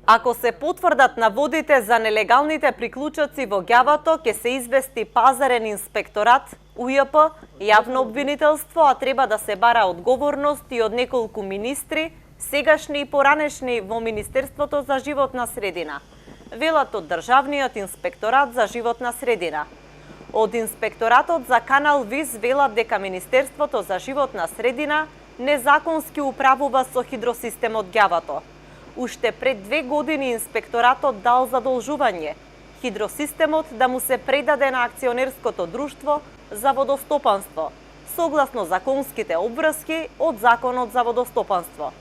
Ако се потврдат наводите за нелегалните приклучоци во ѓавато, ќе се извести пазарен инспекторат, УЈП, јавно обвинителство, а треба да се бара одговорност и од неколку министри, сегашни и поранешни во Министерството за животна средина. Велат од Државниот инспекторат за животна средина. Од инспекторатот за Канал Вис велат дека Министерството за животна средина незаконски управува со хидросистемот ѓавато. Уште пред 2 години инспекторатот дал задолжување хидросистемот да му се предаде на акционерското друштво за водостопанство, согласно законските обврски од Законот за водостопанство.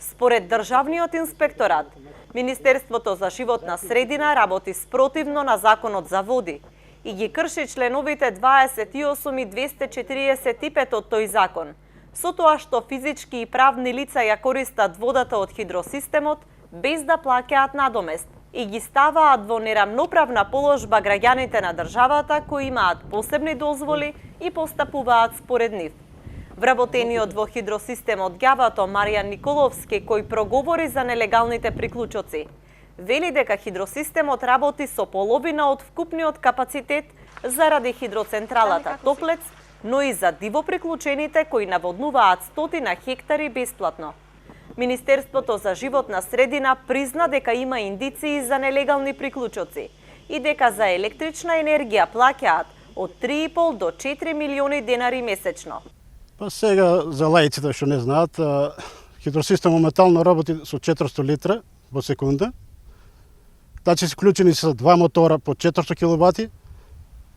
Според Државниот инспекторат, Министерството за животна средина работи спротивно на Законот за води и ги крши членовите 28 и 245 од тој закон, со тоа што физички и правни лица ја користат водата од хидросистемот без да плаќаат надомест и ги ставаат во нерамноправна положба граѓаните на државата кои имаат посебни дозволи и постапуваат според нив. Вработениот во хидросистемот ѓавато Маријан Николовски, кој проговори за нелегалните приклучоци, вели дека хидросистемот работи со половина од вкупниот капацитет заради хидроцентралата Топлец, но и за диво приклучените кои наводнуваат стотина хектари бесплатно. Министерството за животна средина призна дека има индиции за нелегални приклучоци и дека за електрична енергија плаќаат од 3,5 до 4 милиони денари месечно. Па сега за лаиците што не знаат, хидросистем моментално работи со 400 литра во секунда. Значи се вклучени се 2 мотора по 400 киловати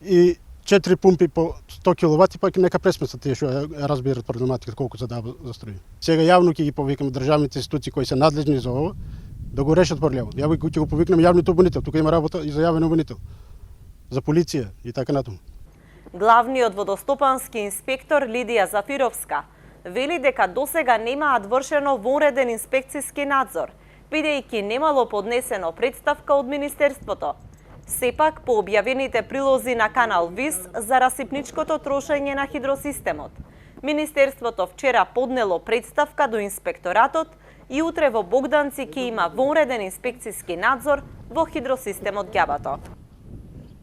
и 4 пумпи по 100 киловати, па нека пресмесат тие што разбират проблематиката колку се дава за струја. Сега јавно ќе ги повикаме државните институции кои се надлежни за ова да го решат проблемот. Ја ќе го повикнеме јавниот обвинител, тука има работа и за јавен обвинител, за полиција и така натаму. Главниот водостопански инспектор Лидија Зафировска вели дека досега немаат вршено вонреден инспекциски надзор, бидејќи немало поднесено представка од Министерството. Сепак, по објавените прилози на Канал Вис за расипничкото трошење на хидросистемот, Министерството вчера поднело представка до инспекторатот и утре во Богданци ќе има вонреден инспекциски надзор во хидросистемот ѓавато.